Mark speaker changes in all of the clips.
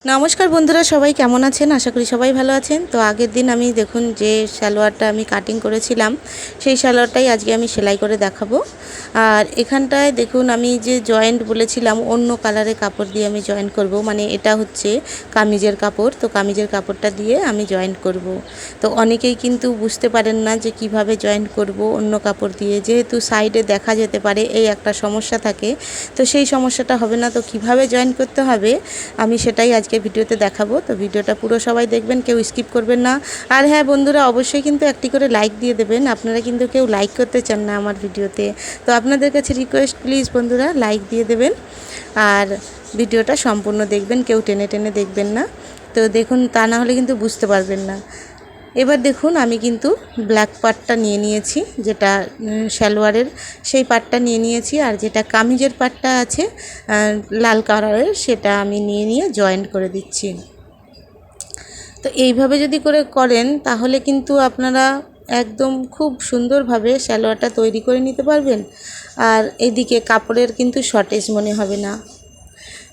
Speaker 1: नमस्कार बंधुरा सबाई केमन आছেন आशा करी सबाई भालो आছেন। तो आगेर दिन आमी देखुन जे सालोयारटा आमी काटिंग करेछिलाम सेई सालोयारटाई आजके आमी सेलाई करे देखाबो। और एखानटाय देखुन आमी जे जয়েন্ট बोलेछिलाम अन्य कालारेर कापड़ दिये आमी जয়েন্ট करब, माने एटा होच्छे कामिजेर कापड़। तो कामिजेर कापड़टा दिये आमी जয়েন্ট करब। तो अनेकेई किन्तु बुझते पारेन ना जे किभाबे जয়েন্ট करब अन्य कापड़ दिये, जेहेतु साइडे देखा जेते पारे एई एकटा समस्या थाके। तो सेई समस्याटा होबे ना, तो किभाबे जয়েন্ট करते होबे आमी सेटाई आज के भिडियोते देखाबो। तो भिडियोटा पुरो सबाई देखबेन, केउ स्किप करबेन ना। और हाँ बंधुरा अवश्यई किन्तु एकटी करे लाइक दिए देबेन, आपनारा किन्तु केउ लाइक करते चान ना आमार भिडियोते। तो आपनादेर काछे रिक्वेस्ट प्लिज बंधुरा लाइक दिए देबेन और भिडियोटा सम्पूर्ण देखबेन, केउ टेने टेने देखबेन ना। तो देखुन ता ना होले किन्तु बुझते पारबेन ना। एबार देखुन आमी किन्तु ब्लैक पार्टटा निये नियेछि, जेटा सालोयारेर सेई पार्टटा निये नियेछि, और जेटा कामिजेर पार्टटा आछे लाल कालारेर सेटा आमी निये निये जয়েন্ট करे दिচ্ছি। तो এইভাবে যদি করে করেন তাহলে কিন্তু আপনারা একদম খুব সুন্দরভাবে সালোয়ারটা তৈরি করে নিতে পারবেন, আর এদিকে কাপড়ের কিন্তু শর্টেজ মনে হবে না।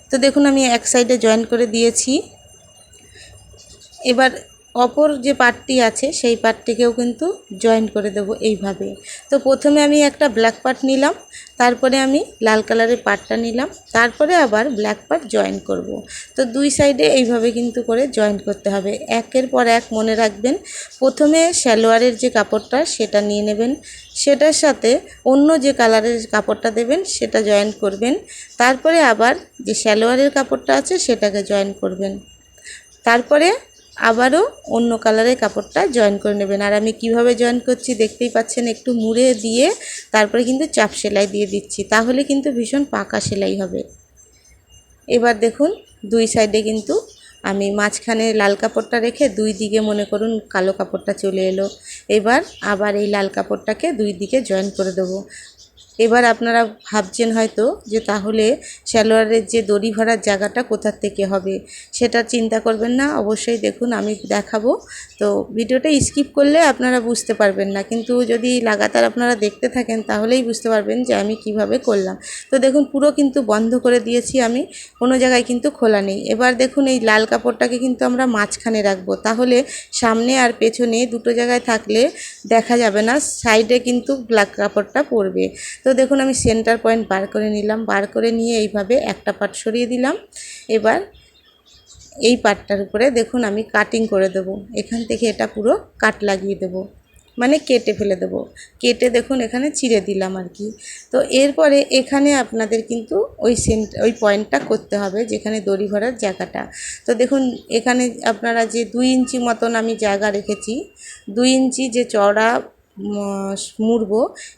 Speaker 1: তো দেখুন আমি এক সাইডে জয়েন্ট করে দিয়েছি। এবার অপর যে পার্টটি আছে সেই পার্টটিকেও কিন্তু জয়েন্ট করে দেব এইভাবে। তো প্রথমে আমি একটা ব্ল্যাক পার্ট নিলাম, তারপরে আমি লাল কালারের পার্টটা নিলাম, তারপরে আবার ব্ল্যাক পার্ট জয়েন্ট করব। তো দুই সাইডে এইভাবে কিন্তু করে জয়েন্ট করতে হবে, একের পর এক মনে রাখবেন। প্রথমে সালোয়ারের যে কাপড়টা সেটা নিয়ে নেবেন, সেটার সাথে অন্য যে কালারের কাপড়টা দেবেন সেটা জয়েন্ট করবেন, তারপরে আবার যে সালোয়ারের কাপড়টা আছে সেটাকে জয়েন্ট করবেন, তারপরে আবারও অন্য কালারের কাপড়টা জয়েন্ট করে নেবেন। আর আমি কিভাবে জয়েন্ট করছি দেখতেই পাচ্ছেন, একটু মুড়ে দিয়ে তারপরে কিন্তু চাপ সেলাই দিয়ে দিচ্ছি, তাহলে কিন্তু ভীষণ পাকা সেলাই হবে। এবার দেখুন দুই সাইডে কিন্তু আমি মাঝখানে লাল কাপড়টা রেখে দুই দিকে মনে করুন কালো কাপড়টা চলে এলো। এবার আবার এই লাল কাপড়টাকে দুই দিকে জয়েন্ট করে দেবো। এবার আপনারা ভাবছেন হয়তো যে তাহলে সালোয়ারের যে দড়ি ভরার জায়গাটা কোথা থেকে হবে, সেটা চিন্তা করবেন না। অবশ্যই দেখুন আমি দেখাবো। তো ভিডিওটা স্কিপ করলে আপনারা বুঝতে পারবেন না, কিন্তু যদি লাগাতার আপনারা দেখতে থাকেন তাহলেই বুঝতে পারবেন যে আমি কিভাবে করলাম। তো দেখুন পুরো কিন্তু বন্ধ করে দিয়েছি আমি, কোনো জায়গায় কিন্তু খোলা নেই। এবার দেখুন এই লাল কাপড়টাকে কিন্তু আমরা মাঝখানে রাখবো, তাহলে সামনে আর পেছনে দুটো জায়গায় থাকলে দেখা যাবে না, সাইডে কিন্তু ব্ল্যাক কাপড়টা পড়বে। তো দেখুন আমি সেন্টার পয়েন্ট বার করে নিলাম, বার করে নিয়ে এইভাবে একটা পার্ট সরিয়ে দিলাম। এবার এই পার্টটার উপরে দেখুন আমি কাটিং করে দেব, এখান থেকে এটা পুরো কাট লাগিয়ে দেব, মানে কেটে ফেলে দেব। কেটে দেখুন এখানে চিড়ে দিলাম আর কি। তো এরপরে এখানে আপনাদের কিন্তু ওই পয়েন্টটা করতে হবে যেখানে দড়ি ভরার জায়গাটা। তো দেখুন এখানে আপনারা যে 2 ইঞ্চি মতন আমি জায়গা রেখেছি, 2 ইঞ্চি যে চওড়া মুড়ব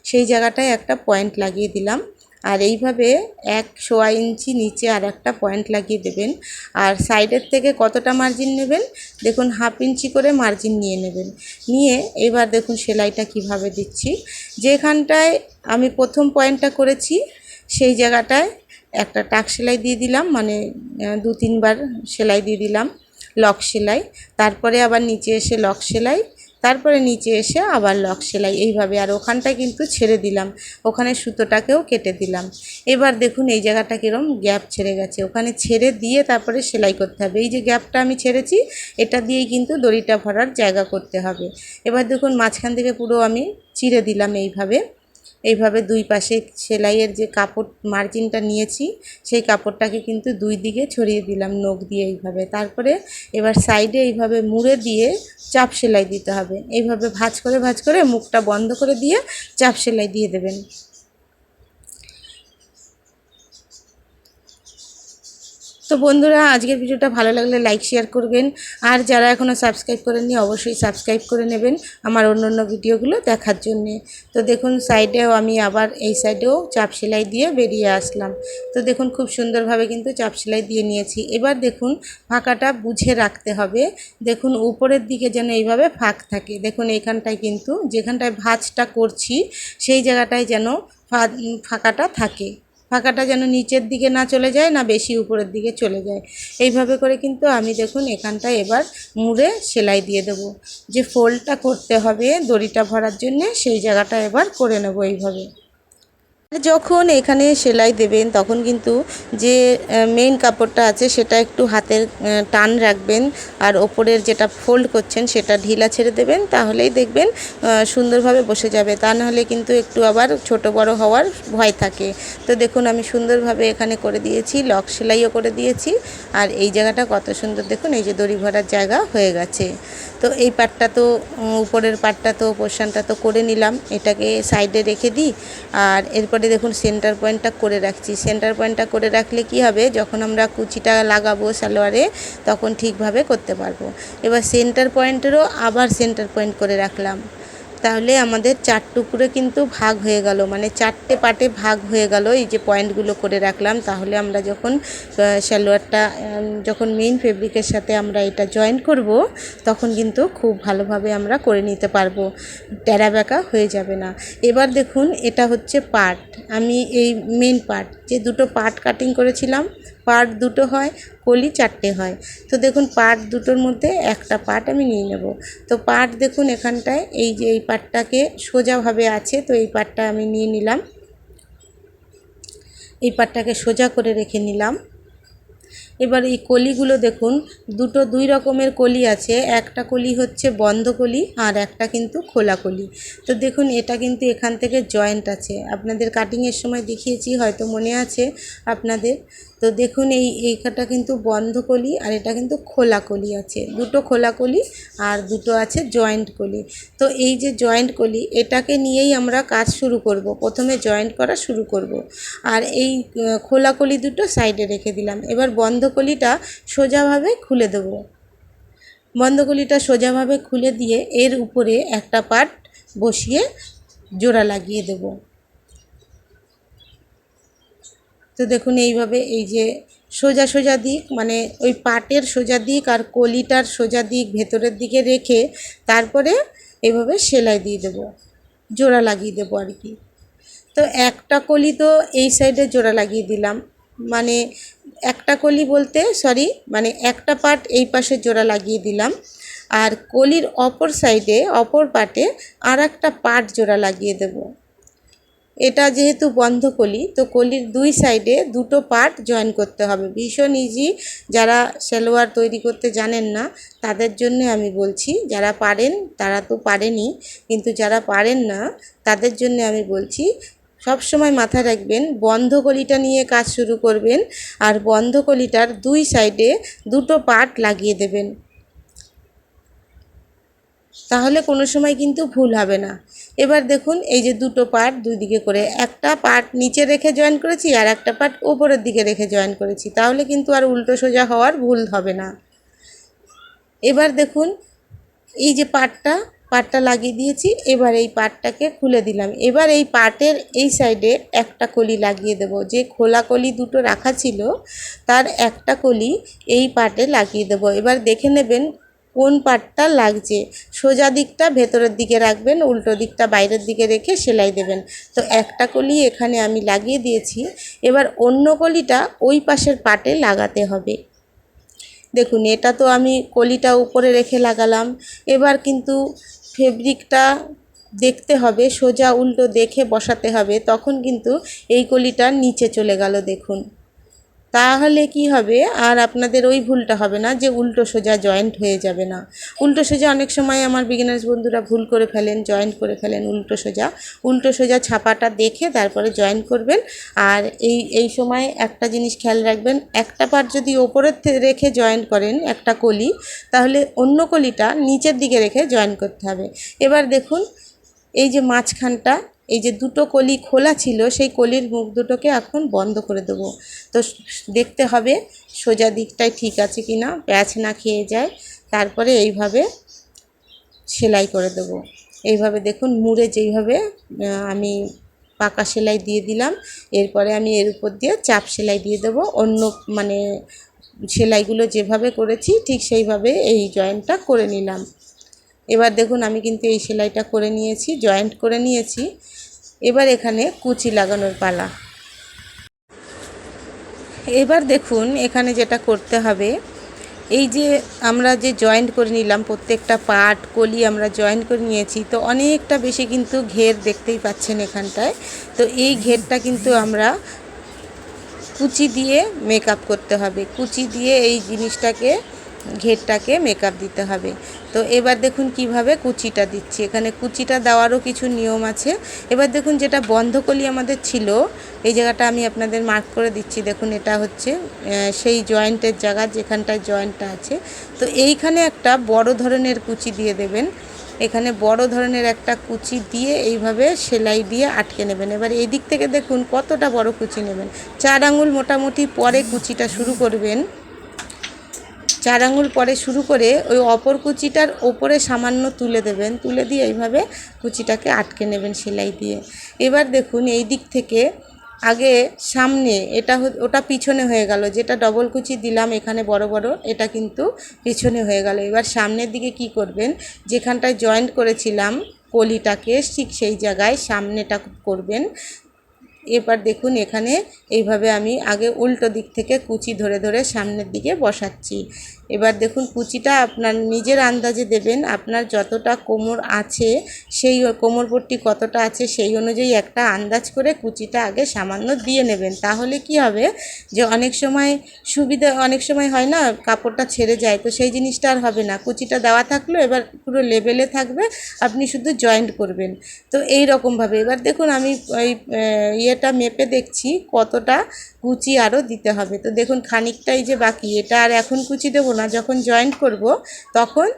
Speaker 1: সেই জায়গাটায় একটা পয়েন্ট লাগিয়ে দিলাম। আর এইভাবে 1.25 ইঞ্চি নিচে আর একটা পয়েন্ট লাগিয়ে দেবেন। আর সাইডের থেকে কতটা মার্জিন নেবেন দেখুন, 1/2 ইঞ্চি করে মার্জিন নিয়ে নেবেন। নিয়ে এবার দেখুন সেলাইটা কিভাবে দিচ্ছি। যেখানটায় আমি প্রথম পয়েন্টটা করেছি সেই জায়গাটায় একটা টাক সেলাই দিয়ে দিলাম, মানে 2-3 বার সেলাই দিয়ে দিলাম, লক সেলাই। তারপরে আবার নিচে এসে লক সেলাই, তারপরে নিচে এসে আবার লক সেলাই, এইভাবে। আর ওখানটা কিন্তু ছেড়ে দিলাম, ওখানে সুতোটাকেও কেটে দিলাম। এবার দেখুন এই জায়গাটা কীরকম গ্যাপ ছেড়ে গেছে, ওখানে ছেড়ে দিয়ে তারপরে সেলাই করতে হবে। এই যে গ্যাপটা আমি ছেড়েছি এটা দিয়েই কিন্তু দড়িটা ভরার জায়গা করতে হবে। এবার দেখুন মাঝখান থেকে পুরো আমি চিড়ে দিলাম এইভাবে দুই পাশে সেলাইয়ের যে কাপড় মার্জিনটা নিয়েছি সেই কাপড়টাকে কিন্তু দুই দিকে ছড়িয়ে দিলাম নখ দিয়ে এইভাবে। তারপরে এবার সাইডে এইভাবে মুড়ে দিয়ে চাপ সেলাই দিতে হবে, এইভাবে ভাঁজ করে মুখটা বন্ধ করে দিয়ে চাপ সেলাই দিয়ে দেবেন। তো বন্ধুরা আজকের ভিডিওটা ভালো লাগলে লাইক শেয়ার করবেন, আর যারা এখনও সাবস্ক্রাইব করেননি অবশ্যই সাবস্ক্রাইব করে নেবেন আমার অন্য ভিডিওগুলো দেখার জন্যে। তো দেখুন সাইডেও আমি আবার এই সাইডেও চাপ সেলাই দিয়ে বেরিয়ে আসলাম। তো দেখুন খুব সুন্দরভাবে কিন্তু চাপ সেলাই দিয়ে নিয়েছি। এবার দেখুন ফাঁকাটা বুঝে রাখতে হবে, দেখুন উপরের দিকে যেন এইভাবে ফাঁক থাকে। দেখুন এইখানটায় কিন্তু যেখানটায় ভাঁজটা করছি সেই জায়গাটায় যেন ফাঁকাটা থাকে, ফাঁকাটা যেন নিচের দিকে না চলে যায় না বেশি উপরের দিকে চলে যায়। এইভাবে করে কিন্তু আমি দেখুন এখানটায় এবার মুড়ে সেলাই দিয়ে দেব। যে ফোল্ডটা করতে হবে দড়িটা ভরার জন্যে সেই জায়গাটা এবার করে নেব এইভাবে। যখন এখানে সেলাই দেবেন তখন কিন্তু যে মেইন কাপড়টা আছে সেটা একটু হাতের টান রাখবেন, আর ওপরের যেটা ফোল্ড করছেন সেটা ঢিলা ছেড়ে দেবেন, তাহলেই দেখবেন সুন্দরভাবে বসে যাবে। তা নাহলে কিন্তু একটু আবার ছোট বড় হওয়ার ভয় থাকে। তো দেখুন আমি সুন্দরভাবে এখানে করে দিয়েছি, লক সেলাইও করে দিয়েছি। আর এই জায়গাটা কত সুন্দর দেখুন, এই যে দড়ি ভরার জায়গা হয়ে গেছে। তো এই পাটটা তো উপরের পাটটা তো পোর্শনটা তো করে নিলাম, এটাকে সাইডে রেখে দিই। আর এরপরে দেখুন সেন্টার পয়েন্টটা করে রাখছি। সেন্টার পয়েন্টটা করে রাখলে কি হবে, যখন আমরা কুচিটা লাগাবো সালোয়ারে তখন ঠিকভাবে করতে পারবো। এবার সেন্টার পয়েন্টেরও আবার সেন্টার পয়েন্ট করে রাখলাম, তাহলে আমাদের 4 টুকরো কিন্তু ভাগ হয়ে গেল, মানে 4টে পার্টে ভাগ হয়ে গেল। এই যে পয়েন্টগুলো করে রাখলাম, তাহলে আমরা যখন সালোয়ারটা যখন মেইন ফেব্রিকের সাথে আমরা এটা জয়েন করব তখন কিন্তু খুব ভালোভাবে আমরা করে নিতে পারবো, টেরা বেঁকা হয়ে যাবে না। এবার দেখুন এটা হচ্ছে পার্ট, আমি এই মেইন পার্ট যে দুটো পার্ট কাটিং করেছিলাম, পার্ট দুটো হয়, কলি 4টে হয়। তো দেখুন পার্ট দুটোর মধ্যে একটা পার্ট আমি নিয়ে নেব। তো পার্ট দেখুন এখানটায় এই যে এই পার্টটাকে সোজাভাবে আছে, তো এই পার্টটা আমি নিয়ে নিলাম, এই পার্টটাকে সোজা করে রেখে নিলাম। এবার এই কলিগুলো দেখুন দুই রকমের কলি আছে, একটা কলি হচ্ছে বন্ধ কলি আর একটা কিন্তু খোলা কলি। তো দেখুন এটা কিন্তু এখান থেকে জয়েন্ট আছে, আপনাদের কাটিংয়ের সময় দেখিয়েছি হয়তো মনে আছে আপনাদের। তো দেখুন এইটা কিন্তু বন্ধ কলি আর এটা কিন্তু খোলা কলি আছে, দুটো খোলা কলি আর দুটো আছে জয়েন্ট কলি। তো এই যে জয়েন্ট কলি এটাকে নিয়েই আমরা কাজ শুরু করব, প্রথমে জয়েন্ট করা শুরু করব। আর এই খোলা কলি দুটো সাইডে রেখে দিলাম। এবার বন্ধ কলিটা সোজাভাবে খুলে দেব, বন্ধ কলিটা সোজাভাবে খুলে দিয়ে এর উপরে একটা পার্ট বসিয়ে জোড়া লাগিয়ে দেব। তো দেখুন এইভাবে এই যে সোজা সোজা দিক, মানে ওই পাটের সোজা দিক আর কলিটার সোজা দিক ভেতরের দিকে রেখে তারপরে এইভাবে সেলাই দিয়ে দেব, জোড়া লাগিয়ে দেবো আর কি। তো একটা কলি তো এই সাইডে জোড়া লাগিয়ে দিলাম, মানে একটা কলি বলতে সরি, মানে একটা পার্ট এই পাশে জোড়া লাগিয়ে দিলাম, আর কলির অপর সাইডে অপর পার্টে আর একটা পার্ট জোড়া লাগিয়ে দেব। এটা যেহেতু বন্ধ কলি, তো কলির দুই সাইডে দুটো পার্ট জয়েন করতে হবে, ভীষণ ইজি। যারা সালোয়ার তৈরি করতে জানেন না তাদের জন্য আমি বলছি, যারা পারেন তারা তো পারেনই, কিন্তু যারা পারেন না তাদের জন্য আমি বলছি। সব সময় মাথায় রাখবেন বন্ধ কলিটা নিয়ে কাজ শুরু করবেন, আর বন্ধ কলিটার দুই সাইডে দুটো পার্ট লাগিয়ে দেবেন, তাহলে কোনো সময় কিন্তু ভুল হবে না। এবার দেখুন এই যে দুটো পার্ট দুই দিকে করে, একটা পার্ট নিচে রেখে জয়েন করেছি আর একটা পার্ট ওপরের দিকে রেখে জয়েন করেছি, তাহলে কিন্তু আর উল্টো সোজা হওয়ার ভুল হবে না। এবার দেখুন এই যে পার্টটা লাগিয়ে দিয়েছি, এবার এই পার্টটাকে খুলে দিলাম। এবার এই পার্টের এই সাইডে একটা কলি লাগিয়ে দেব, যে খোলা কলি দুটো রাখা ছিল তার একটা কলি এই পার্টে লাগিয়ে দেব। এবার দেখে নেবেন কোন পার্টটা লাগছে, সোজা দিকটা ভেতরের দিকে রাখবেন, উল্টো দিকটা বাইরের দিকে রেখে সেলাই দেবেন। তো একটা কলি এখানে আমি লাগিয়ে দিয়েছি, এবার অন্য কলিটা ওই পাশের পার্টে লাগাতে হবে। দেখুন এটা তো আমি কলিটা উপরে রেখে লাগালাম, এবার কিন্তু ফেব্রিকটা দেখতে হবে, সোজা উল্টো দেখে বসাতে হবে, তখন কিন্তু এই কলিটা নিচে চলে গেল দেখুন। তাহলে কি হবে, আর আপনাদের ওই ভুলটা হবে না যে উল্টো সোজা জয়েন্ট হয়ে যাবে না। উল্টো সোজা অনেক সময় আমার বিগিনার্স বন্ধুরা ভুল করে ফেলেন, জয়েন্ট করে ফেলেন উল্টো সোজা ছাপাটা দেখে তারপরে জয়েন করবেন। আর এই সময় একটা জিনিস খেয়াল রাখবেন, একটা পার্ট যদি ওপরের রেখে জয়েন করেন একটা কলি, তাহলে অন্য কলিটা নিচের দিকে রেখে জয়েন করতে হবে। এবার দেখুন এই যে মাঝখানটা, এই যে দুটো কলি খোলা ছিল সেই কলির মুখ দুটোকে এখন বন্ধ করে দেবো। তো দেখতে হবে সোজা দিকটাই ঠিক আছে কি না, প্যাঁচ না খেয়ে যায়, তারপরে এইভাবে সেলাই করে দেবো। এইভাবে দেখুন মুড়ে যেইভাবে আমি পাকা সেলাই দিয়ে দিলাম, এরপরে আমি এর উপর দিয়ে চাপ সেলাই দিয়ে দেবো। অন্য মানে সেলাইগুলো যেভাবে করেছি ঠিক সেইভাবে এই জয়েন্টটা করে নিলাম। এবার দেখুন আমি কিন্তু এই সেলাইটা করে নিয়েছি, জয়েন্ট করে নিয়েছি। এবার এখানে কুচি লাগানোর পালা। এবার দেখুন এখানে যেটা করতে হবে, এই যে আমরা যে জয়েন্ট করে নিলাম, প্রত্যেকটা পার্ট কলি আমরা জয়েন্ট করে নিয়েছি, তো অনেকটা বেশি কিন্তু ঘের দেখতেই পাচ্ছেন এখানটায়। তো এই ঘেরটা কিন্তু আমরা কুচি দিয়ে মেকআপ করতে হবে, কুচি দিয়ে এই জিনিসটাকে ঘেরটাকে মেকআপ দিতে হবে। তো এবার দেখুন কিভাবে কুচিটা দিচ্ছি, এখানে কুচিটা দেওয়ারও কিছু নিয়ম আছে। এবার দেখুন যেটা বন্ধ কলি আমাদের ছিল, এই জায়গাটা আমি আপনাদের মার্ক করে দিচ্ছি। দেখুন এটা হচ্ছে সেই জয়েন্টের জায়গা যেখানটায় জয়েন্টটা আছে। তো এইখানে একটা বড় ধরনের কুচি দিয়ে দেবেন, এখানে বড় ধরনের একটা কুচি দিয়ে এইভাবে সেলাই দিয়ে আটকে নেবেন। এবার এই দিক থেকে দেখুন কতটা বড় কুচি নেবেন, 4 আঙুল মোটামুটি পরে কুচিটা শুরু করবেন। 4 আঙুল পরে শুরু করে ওই অপর কুচিটার ওপরে সামান্য তুলে দেবেন, তুলে দিয়ে এইভাবে কুচিটাকে আটকে নেবেন সেলাই দিয়ে। এবার দেখুন এই দিক থেকে আগে সামনে এটা ওটা পিছনে হয়ে গেল, যেটা ডবল কুচি দিলাম এখানে বড় বড়, এটা কিন্তু পিছনে হয়ে গেল। এবার সামনের দিকে কি করবেন, যেখানটায় জয়েন্ট করেছিলাম কলিটাকে ঠিক সেই জায়গায় সামনেটা করবেন। এবার দেখুন এখানে এইভাবে আমি আগে উল্টো দিক থেকে কুচি ধরে ধরে সামনের দিকে বসাচ্ছি। এবার দেখুন কুচিটা আপনার নিজের আন্দাজে দেবেন, আপনার যতটা কোমর আছে সেই কোমরপট্টি কতটা আছে সেই অনুযায়ী একটা আন্দাজ করে কুচিটা আগে সামান্য দিয়ে নেবেন। তাহলে কি হবে যে অনেক সময় সুবিধা, অনেক সময় হয় না কাপড়টা ছেড়ে যায়, তো সেই জিনিসটা আর হবে না। কুচিটা দেওয়া থাকলো, এবার পুরো লেভেলে থাকবে, আপনি শুধু জয়েন্ট করবেন। তো এই রকমভাবে এবার দেখুন আমি ওই ইয়েটা মেপে দেখছি কতটা কুচি আরও দিতে হবে। তো দেখুন খানিকটাই যে বাকি, এটা আর এখন কুচি দেবো না, যখন জয়েন্ট করব তখন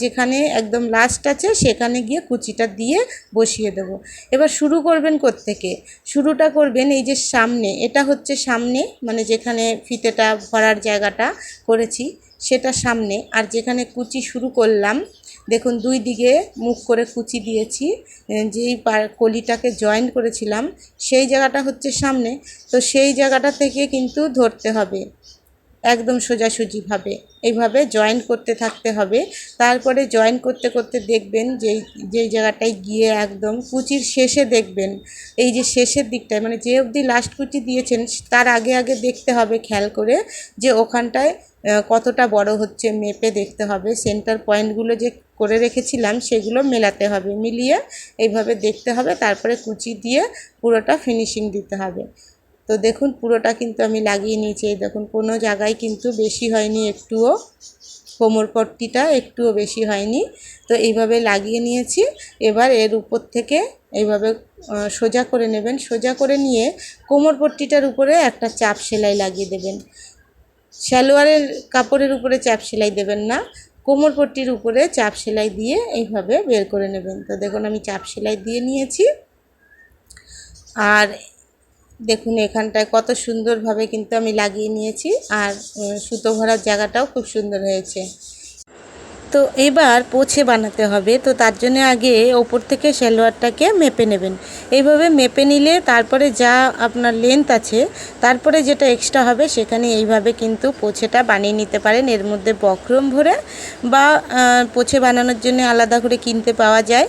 Speaker 1: যেখানে একদম লাস্ট আছে সেখানে গিয়ে কুচিটা দিয়ে বসিয়ে দেব। এবার শুরু করবেন কোত্থেকে, শুরুটা করবেন এই যে সামনে, এটা হচ্ছে সামনে, মানে যেখানে ফিতেটা ভরার জায়গাটা করেছি সেটা সামনে, আর যেখানে কুচি শুরু করলাম দেখুন দুই দিকে মুখ করে কুচি দিয়েছি, যেই কলিটাকে জয়েন্ট করেছিলাম সেই জায়গাটা হচ্ছে সামনে। তো সেই জায়গাটা থেকে কিন্তু ধরতে হবে একদম সোজাসুজিভাবে, এইভাবে জয়েন্ট করতে থাকতে হবে। তারপরে জয়েন্ট করতে করতে দেখবেন যেই জায়গাটায় গিয়ে একদম কুচির শেষে দেখবেন, এই যে শেষের দিকটায় মানে যে অবধি লাস্ট কুচি দিয়েছেন তার আগে আগে দেখতে হবে খেয়াল করে যে ওখানটায় কতটা বড় হচ্ছে, মেপে দেখতে হবে। সেন্টার পয়েন্টগুলো যে করে রেখেছিলাম সেগুলো মেলাতে হবে, মিলিয়ে এইভাবে দেখতে হবে, তারপরে কুচি দিয়ে পুরোটা ফিনিশিং দিতে হবে। তো দেখুন পুরোটা কিন্তু আমি লাগিয়ে নিয়েছি, এই দেখুন কোনো জায়গায় কিন্তু বেশি হয়নি, একটুও কোমরপট্টিটা একটুও বেশি হয়নি। তো এইভাবে লাগিয়ে নিয়েছি। এবার এর উপর থেকে এইভাবে সোজা করে নেবেন, সোজা করে নিয়ে কোমরপট্টিটার উপরে একটা চাপ সেলাই লাগিয়ে দেবেন। সালোয়ারের কাপড়ের উপরে চাপ সেলাই দেবেন না, কোমরপট্টির উপরে চাপ সেলাই দিয়ে এইভাবে বের করে নেবেন। তো দেখুন আমি চাপ সেলাই দিয়ে নিয়েছি, আর দেখুন এখানটায় কত সুন্দরভাবে কিন্তু আমি লাগিয়ে নিয়েছি, আর সুতো ভরার জায়গাটাও খুব সুন্দর হয়েছে। তো এবার পোছে বানাতে হবে, তো তার জন্য আগে ওপর থেকে সালোয়ারটাকে মেপে নেবেন। এইভাবে মেপে নিলে তারপরে যা আপনার লেন্থ আছে তারপরে যেটা এক্সট্রা হবে সেখানে এইভাবে কিন্তু পোছেটা বানিয়ে নিতে পারেন। এর মধ্যে বক্রম ভরে বা পোছে বানানোর জন্য আলাদা করে কিনতে পাওয়া যায়,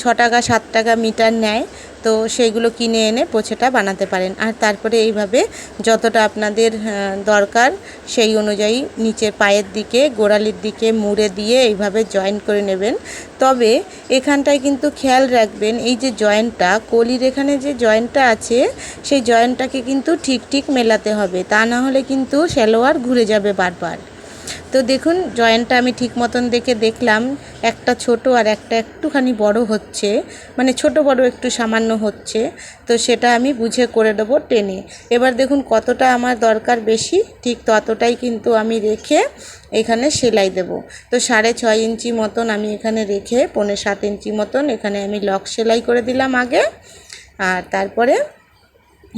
Speaker 1: 6 টাকা 7 টাকা মিটার নেয়, তো সেইগুলো কিনে এনে পোছেটা বানাতে পারেন। আর তারপরে এইভাবে যতটা আপনাদের দরকার সেই অনুযায়ী নিচের পায়ের দিকে গোড়ালির দিকে মুড়ে দিয়ে এইভাবে জয়েন্ট করে নেবেন। তবে এখানটায় কিন্তু খেয়াল রাখবেন এই যে জয়েন্টটা, কলির এখানে যে জয়েন্টটা আছে সেই জয়েন্টটাকে কিন্তু ঠিক ঠিক মেলাতে হবে, তা না হলে কিন্তু সালোয়ার ঘুরে যাবে বারবার। তো দেখুন জয়েন্টটা আমি ঠিক মতন দেখলাম, একটা ছোট আর একটা একটুখানি বড় হচ্ছে, মানে ছোট বড় একটু সামান্য হচ্ছে, তো সেটা আমি বুঝে করে দেবো টেনে। এবার দেখুন কতটা আমার দরকার বেশি ঠিক ততটাই কিন্তু আমি রেখে এখানে সেলাই দেব। তো 6.5 ইঞ্চি মতন আমি এখানে রেখে 6.75 ইঞ্চি মতন এখানে আমি লক সেলাই করে দিলাম আগে। আর তারপরে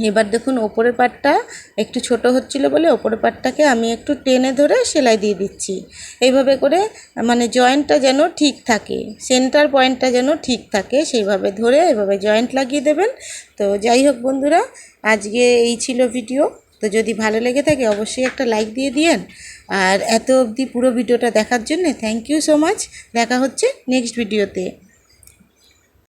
Speaker 1: এবার দেখুন ওপরের পাটটা একটু ছোট হচ্ছিল বলে ওপরের পাটটাকে আমি একটু টেনে ধরে সেলাই দিয়ে দিচ্ছি। এইভাবে করে মানে জয়েন্টটা যেন ঠিক থাকে, সেন্টার পয়েন্টটা যেন ঠিক থাকে সেইভাবে ধরে এভাবে জয়েন্ট লাগিয়ে দেবেন। তো যাই হোক বন্ধুরা, আজকে এই ছিল ভিডিও। তো যদি ভালো লেগে থাকে অবশ্যই একটা লাইক দিয়ে দিয়েন, আর এত অবধি পুরো ভিডিওটা দেখার জন্য থ্যাংক ইউ সো মাচ। দেখা হচ্ছে নেক্সট ভিডিওতে।